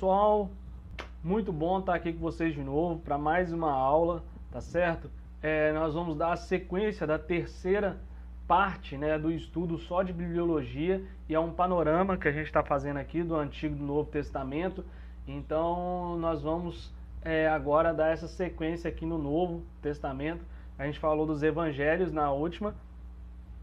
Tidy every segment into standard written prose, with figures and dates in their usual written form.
pessoal, muito bom estar aqui com vocês de novo para mais uma aula, tá certo? Nós vamos dar a sequência da terceira parte, né, do estudo só de bibliologia, e é um panorama que a gente está fazendo aqui do Antigo e do Novo Testamento. Então nós vamos agora dar essa sequência aqui no Novo Testamento. A gente falou dos evangelhos na última.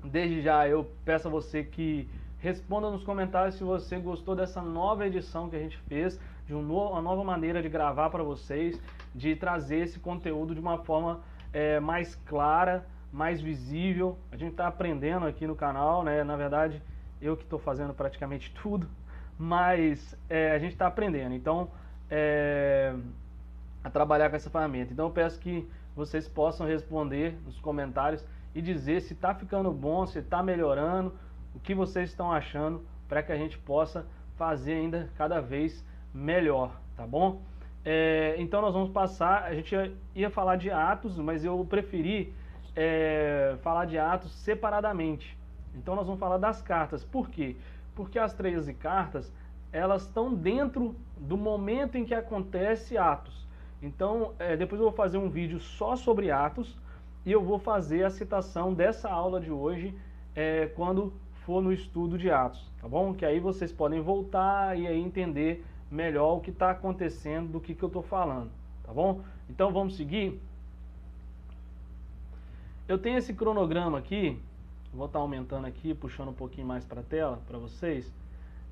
Desde já eu peço a você que responda nos comentários se você gostou dessa nova edição que a gente fez, de uma nova maneira de gravar para vocês, de trazer esse conteúdo de uma forma mais clara, mais visível. A gente está aprendendo aqui no canal, né? Na verdade, eu que estou fazendo praticamente tudo, mas a gente está aprendendo, então, a trabalhar com essa ferramenta. Então eu peço que vocês possam responder nos comentários e dizer se está ficando bom, se está melhorando, o que vocês estão achando, para que a gente possa fazer ainda cada vez melhor, tá bom? Então nós vamos passar, a gente ia falar de Atos, mas eu preferi falar de Atos separadamente. Então nós vamos falar das cartas. Por quê? Porque as 13 cartas, elas estão dentro do momento em que acontece Atos. Então depois eu vou fazer um vídeo só sobre Atos, e eu vou fazer a citação dessa aula de hoje quando for no estudo de Atos, tá bom? Que aí vocês podem voltar e aí entender melhor o que está acontecendo, do que eu estou falando, tá bom? Então vamos seguir. Eu tenho esse cronograma aqui, vou estar aumentando aqui, puxando um pouquinho mais para a tela para vocês.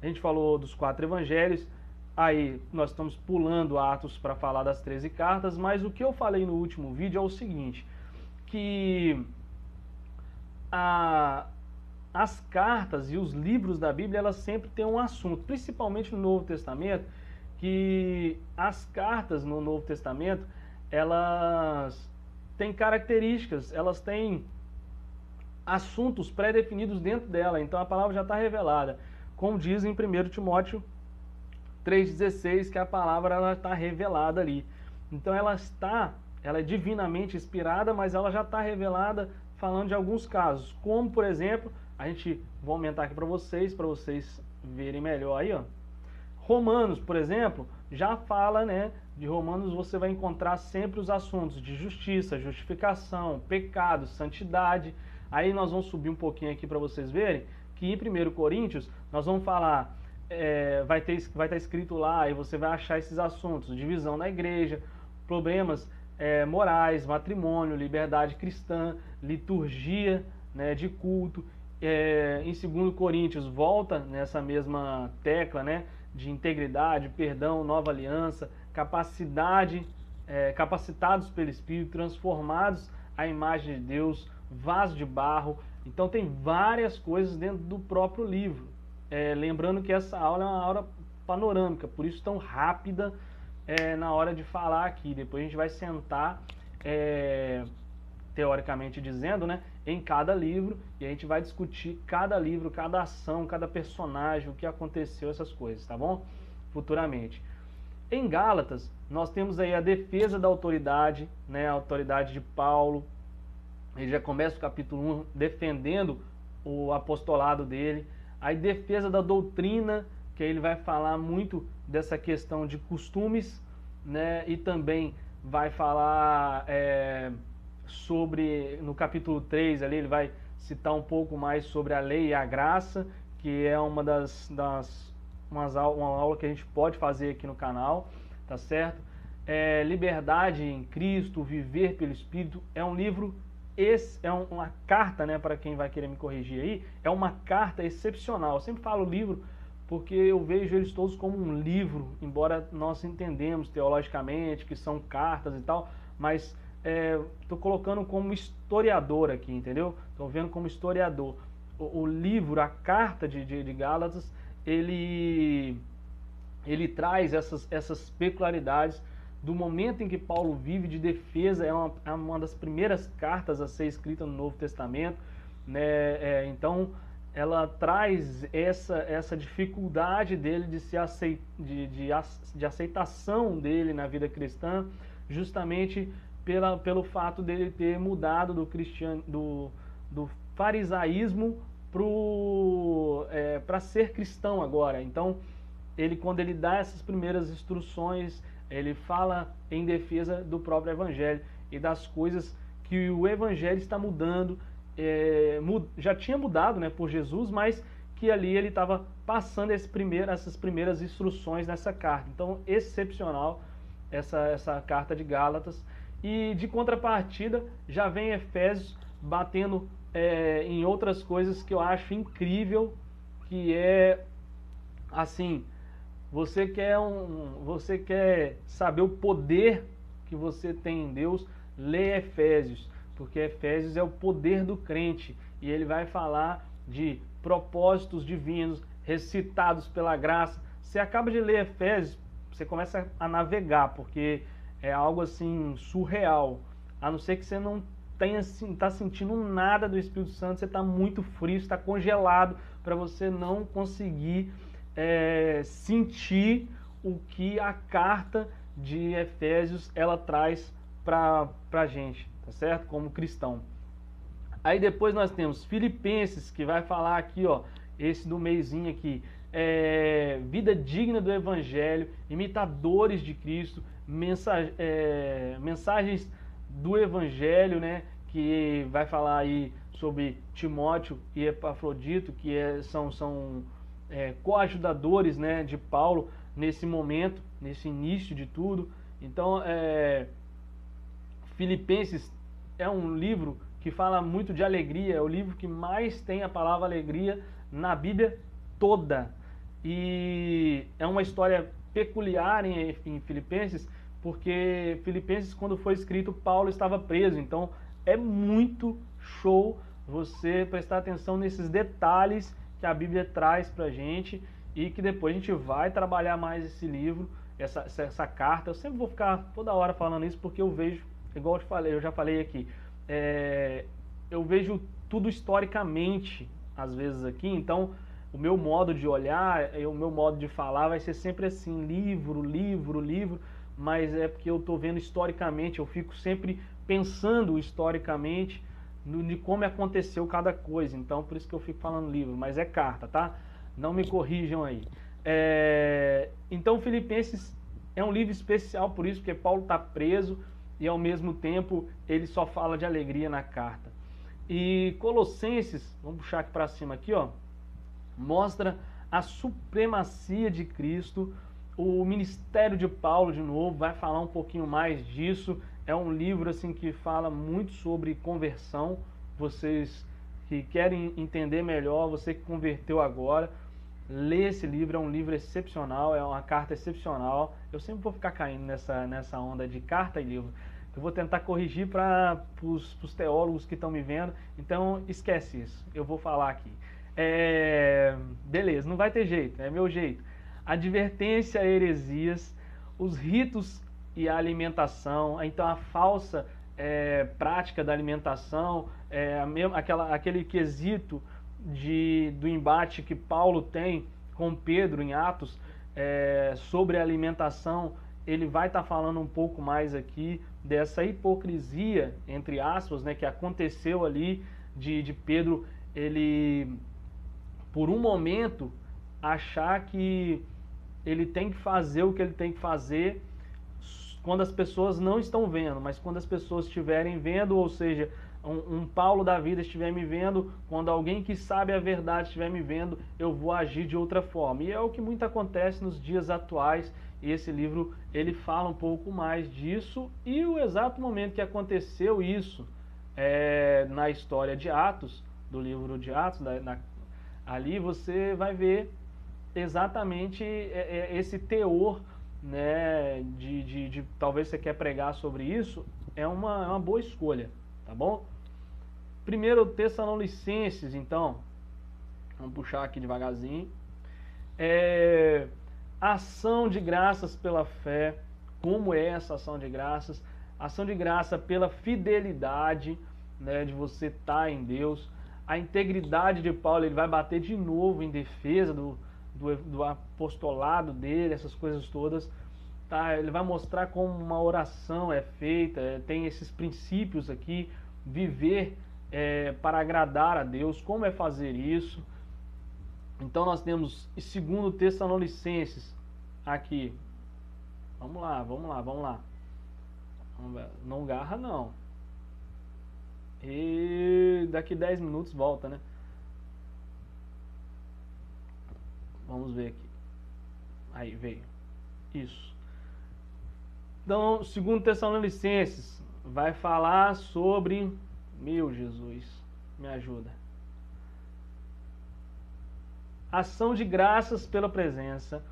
A gente falou dos 4 evangelhos, aí nós estamos pulando Atos para falar das 13 cartas, mas o que eu falei no último vídeo é o seguinte, que as cartas e os livros da Bíblia, elas sempre têm um assunto, principalmente no Novo Testamento, que as cartas no Novo Testamento, elas têm características, elas têm assuntos pré-definidos dentro dela, então a palavra já está revelada, como diz em 1 Timóteo 3,16, que a palavra está revelada ali. Então ela é divinamente inspirada, mas ela já está revelada falando de alguns casos, como por exemplo, vou aumentar aqui para vocês verem melhor aí, ó. Romanos, por exemplo, já fala, né, de Romanos você vai encontrar sempre os assuntos de justiça, justificação, pecado, santidade. Aí nós vamos subir um pouquinho aqui para vocês verem que em 1 Coríntios nós vamos falar, vai estar escrito lá, e você vai achar esses assuntos, divisão na igreja, problemas morais, matrimônio, liberdade cristã, liturgia, né, de culto. Em 2 Coríntios volta nessa mesma tecla, né, de integridade, perdão, nova aliança, capacitados pelo Espírito, transformados à imagem de Deus, vaso de barro. Então tem várias coisas dentro do próprio livro. Lembrando que essa aula é uma aula panorâmica, por isso tão rápida na hora de falar aqui. Depois a gente vai sentar, teoricamente dizendo, né, em cada livro, e a gente vai discutir cada livro, cada ação, cada personagem, o que aconteceu, essas coisas, tá bom? Futuramente. Em Gálatas, nós temos aí a defesa da autoridade, né, a autoridade de Paulo. Ele já começa o capítulo 1 defendendo o apostolado dele. Aí defesa da doutrina, que aí ele vai falar muito dessa questão de costumes, né, e também vai falar no capítulo 3, ali ele vai citar um pouco mais sobre a lei e a graça, que é uma aula que a gente pode fazer aqui no canal, tá certo? Liberdade em Cristo, viver pelo Espírito, é um livro, uma carta, né, para quem vai querer me corrigir aí, é uma carta excepcional. Eu sempre falo livro porque eu vejo eles todos como um livro, embora nós entendemos teologicamente que são cartas e tal, mas estou colocando como historiador aqui, entendeu? Estou vendo como historiador. O livro, a carta de Gálatas, ele traz essas peculiaridades do momento em que Paulo vive de defesa. É uma das primeiras cartas a ser escrita no Novo Testamento, né? Então ela traz essa dificuldade dele de aceitação dele na vida cristã, justamente pelo fato dele ter mudado do farisaísmo para ser cristão agora. Então quando ele dá essas primeiras instruções, ele fala em defesa do próprio Evangelho e das coisas que o Evangelho está mudando, já tinha mudado, né, por Jesus, mas que ali ele estava passando essas primeiras instruções nessa carta. Então, excepcional essa carta de Gálatas. E de contrapartida, já vem Efésios batendo em outras coisas que eu acho incrível, que é assim, você quer saber o poder que você tem em Deus, lê Efésios, porque Efésios é o poder do crente, e ele vai falar de propósitos divinos, recitados pela graça. Você acaba de ler Efésios, você começa a navegar, porque é algo assim surreal, a não ser que você não tenha assim, tá sentindo nada do Espírito Santo, você está muito frio, está congelado, para você não conseguir sentir o que a carta de Efésios ela traz para a gente, tá certo? Como cristão. Aí depois nós temos Filipenses, que vai falar aqui, ó, esse do meizinho aqui, vida digna do Evangelho, imitadores de Cristo, mensagens do Evangelho, né, que vai falar aí sobre Timóteo e Epafrodito, que são coajudadores, né, de Paulo nesse momento, nesse início de tudo. Então, Filipenses é um livro que fala muito de alegria, é o livro que mais tem a palavra alegria na Bíblia toda. E é uma história peculiar em Filipenses, porque Filipenses, quando foi escrito, Paulo estava preso. Então é muito show você prestar atenção nesses detalhes que a Bíblia traz pra gente, e que depois a gente vai trabalhar mais esse livro, essa carta. Eu sempre vou ficar toda hora falando isso, porque eu vejo, igual eu te falei, eu já falei aqui, eu vejo tudo historicamente, às vezes aqui, então o meu modo de olhar, o meu modo de falar vai ser sempre assim, livro, livro, livro, mas é porque eu estou vendo historicamente, eu fico sempre pensando historicamente de como aconteceu cada coisa, então por isso que eu fico falando livro, mas é carta, tá? Não me corrijam aí. Então Filipenses é um livro especial por isso, porque Paulo está preso e ao mesmo tempo ele só fala de alegria na carta. E Colossenses, vamos puxar aqui para cima aqui, ó, mostra a supremacia de Cristo. O ministério de Paulo, de novo, vai falar um pouquinho mais disso. É um livro assim que fala muito sobre conversão. Vocês que querem entender melhor, você que converteu agora, lê esse livro, é um livro excepcional, é uma carta excepcional. Eu sempre vou ficar caindo nessa onda de carta e livro. Eu vou tentar corrigir para os teólogos que estão me vendo, então esquece isso, eu vou falar aqui. Beleza, não vai ter jeito, é meu jeito. Advertência a heresias, os ritos e a alimentação, então a falsa prática da alimentação, aquele quesito do embate que Paulo tem com Pedro em Atos sobre a alimentação. Ele vai estar falando um pouco mais aqui dessa hipocrisia, entre aspas, né, que aconteceu ali de Pedro, ele, por um momento, achar que ele tem que fazer o que ele tem que fazer quando as pessoas não estão vendo, mas quando as pessoas estiverem vendo, ou seja, um Paulo da vida estiver me vendo, quando alguém que sabe a verdade estiver me vendo, eu vou agir de outra forma. E é o que muito acontece nos dias atuais, e esse livro ele fala um pouco mais disso, e o exato momento que aconteceu isso na história de Atos, do livro de Atos, ali você vai ver exatamente esse teor, né, de talvez você quer pregar sobre isso, é uma boa escolha, tá bom? Primeiro Tessalonicenses, então, vamos puxar aqui devagarzinho, ação de graças pela fé. Como é essa ação de graças? Ação de graça pela fidelidade, né, de você estar em Deus. A integridade de Paulo, ele vai bater de novo em defesa do apostolado dele, essas coisas todas. Tá? Ele vai mostrar como uma oração é feita, tem esses princípios aqui, viver para agradar a Deus, como é fazer isso. Então nós temos 2 Tessalonicenses aqui. Vamos lá. Não garra não. E daqui 10 minutos volta, né? Vamos ver aqui. Aí veio. Isso. Então, 2 Tessalonicenses vai falar sobre... Meu Jesus, me ajuda. Ação de graças pela presença.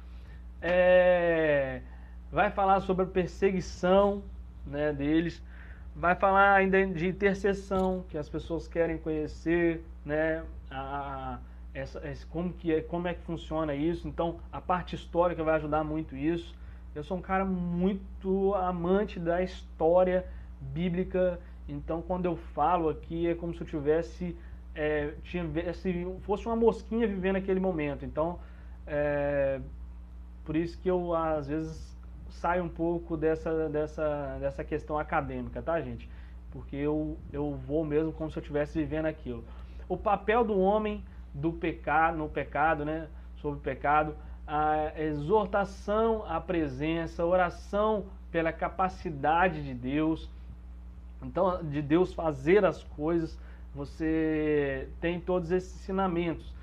Vai falar sobre a perseguição, né, deles. Vai falar ainda de intercessão, que as pessoas querem conhecer, né, como é que funciona isso. Então, a parte histórica vai ajudar muito isso. Eu sou um cara muito amante da história bíblica, então quando eu falo aqui é como se eu fosse uma mosquinha vivendo aquele momento. Então, por isso que eu às vezes saio um pouco dessa questão acadêmica, tá, gente? Porque eu vou mesmo como se eu estivesse vivendo aquilo. O papel do homem no pecado, né? Sobre o pecado, a exortação à presença, a oração pela capacidade de Deus, então, de Deus fazer as coisas. Você tem todos esses ensinamentos.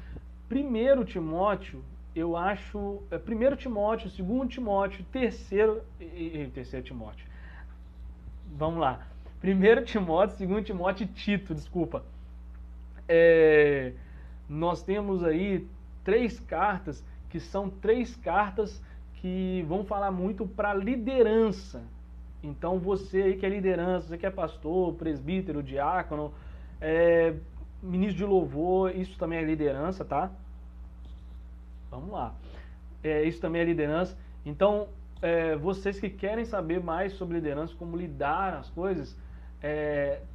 1 Timóteo, eu acho, 1 Timóteo, 2 Timóteo, 3 Timóteo. Vamos lá. 1 Timóteo, 2 Timóteo e Tito, desculpa. Nós temos aí 3 cartas, que são 3 cartas que vão falar muito para liderança. Então você aí que é liderança, você que é pastor, presbítero, diácono, ministro de louvor, isso também é liderança, tá? Vamos lá. Isso também é liderança. Então, vocês que querem saber mais sobre liderança, como lidar as coisas,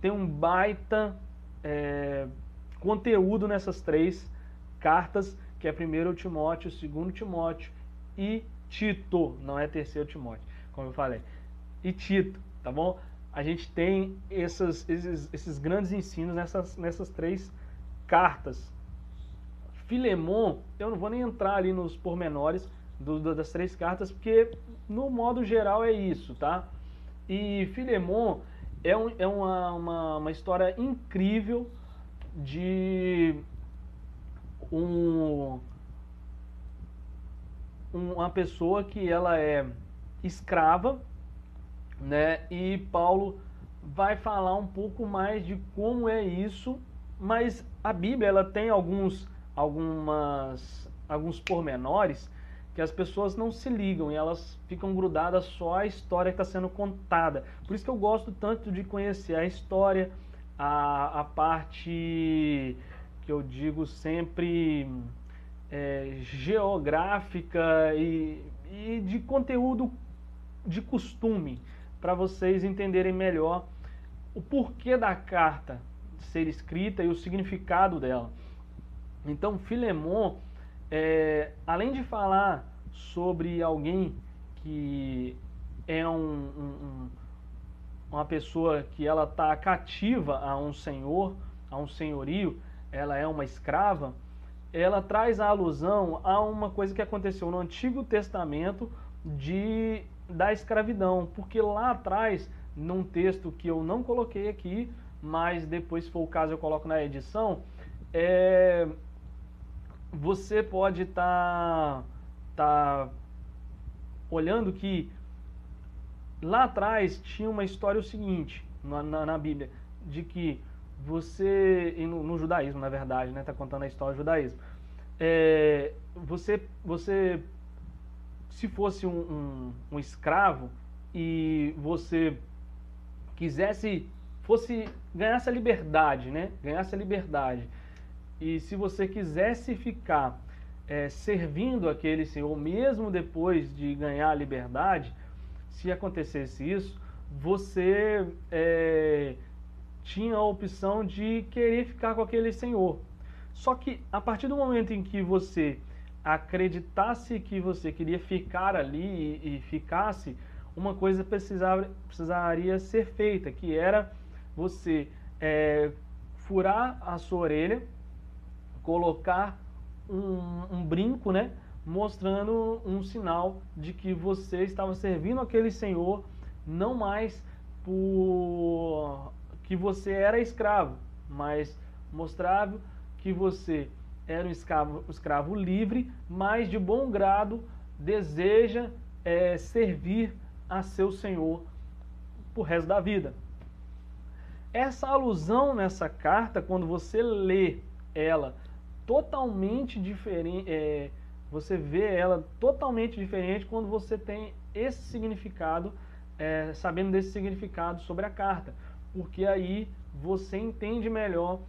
tem um baita conteúdo nessas 3 cartas, que é 1 Timóteo, 2 Timóteo e Tito, não é 3 Timóteo, como eu falei, e Tito, tá bom? A gente tem esses grandes ensinos nessas 3 cartas. Filemon, eu não vou nem entrar ali nos pormenores das 3 cartas, porque no modo geral é isso, tá? E Filemon é uma história incrível de uma pessoa que ela é escrava, né? E Paulo vai falar um pouco mais de como é isso, mas a Bíblia ela tem alguns pormenores que as pessoas não se ligam e elas ficam grudadas só à história que está sendo contada. Por isso que eu gosto tanto de conhecer a história, a parte que eu digo sempre geográfica e de conteúdo de costume, para vocês entenderem melhor o porquê da carta ser escrita e o significado dela. Então, Filemon, além de falar sobre alguém que é uma pessoa que ela está cativa a um senhor, a um senhorio, ela é uma escrava, ela traz a alusão a uma coisa que aconteceu no Antigo Testamento da escravidão, porque lá atrás, num texto que eu não coloquei aqui, mas depois, se for o caso, eu coloco na edição, você pode estar olhando que lá atrás tinha uma história o seguinte, na Bíblia, de que você, e no judaísmo, na verdade, né, tá contando a história do judaísmo, você se fosse um escravo e você ganhasse a liberdade, né, e se você quisesse ficar servindo aquele senhor, mesmo depois de ganhar a liberdade, se acontecesse isso, você tinha a opção de querer ficar com aquele senhor. Só que a partir do momento em que você acreditasse que você queria ficar ali e ficasse, uma coisa precisaria ser feita, que era você furar a sua orelha, colocar um brinco, né? Mostrando um sinal de que você estava servindo aquele senhor, não mais por que você era escravo, mas mostrava que você era um escravo livre, mas de bom grado deseja servir a seu senhor pro resto da vida. Essa alusão nessa carta, quando você lê ela totalmente diferente, você vê ela totalmente diferente quando você tem esse significado, sabendo desse significado sobre a carta, porque aí você entende melhor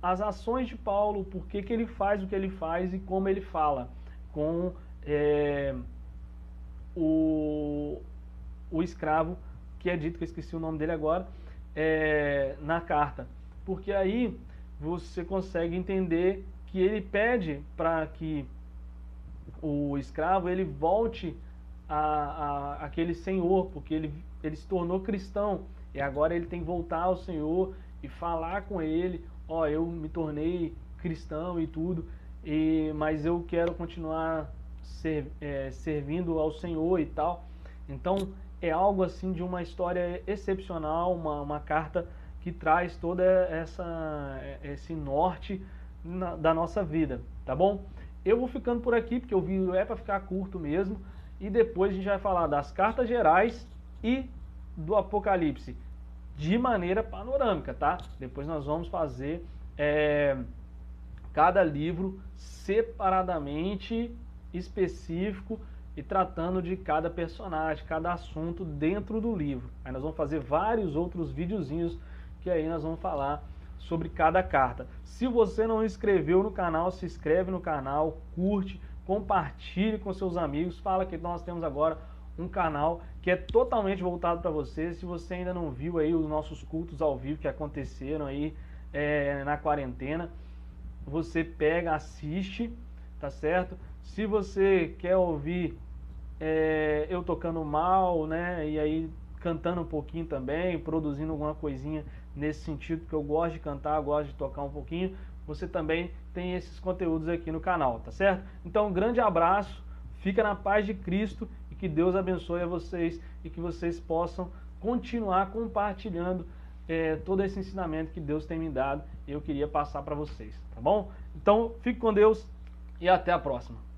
as ações de Paulo, por que ele faz o que ele faz e como ele fala com o escravo, que é dito, que eu esqueci o nome dele agora, na carta. Porque aí você consegue entender que ele pede para que o escravo ele volte a aquele senhor, porque ele se tornou cristão, e agora ele tem que voltar ao Senhor e falar com ele: ó, eu me tornei cristão e tudo, mas eu quero continuar servindo ao Senhor e tal. Então é algo assim de uma história excepcional, uma carta que traz toda esse norte da nossa vida, tá bom? Eu vou ficando por aqui, porque o vídeo é para ficar curto mesmo, e depois a gente vai falar das cartas gerais e do Apocalipse de maneira panorâmica, tá? Depois nós vamos fazer cada livro separadamente, específico, e tratando de cada personagem, cada assunto dentro do livro. Aí nós vamos fazer vários outros videozinhos que aí nós vamos falar sobre cada carta. Se você não inscreveu no canal, se inscreve no canal, curte, compartilhe com seus amigos, fala que nós temos agora um canal que é totalmente voltado para você. Se você ainda não viu aí os nossos cultos ao vivo que aconteceram aí na quarentena, você pega, assiste, tá certo? Se você quer ouvir eu tocando mal, né, e aí cantando um pouquinho também, produzindo alguma coisinha nesse sentido, porque eu gosto de cantar, gosto de tocar um pouquinho, você também tem esses conteúdos aqui no canal, tá certo? Então, um grande abraço, fica na paz de Cristo e que Deus abençoe a vocês e que vocês possam continuar compartilhando todo esse ensinamento que Deus tem me dado e eu queria passar para vocês, tá bom? Então, fique com Deus e até a próxima.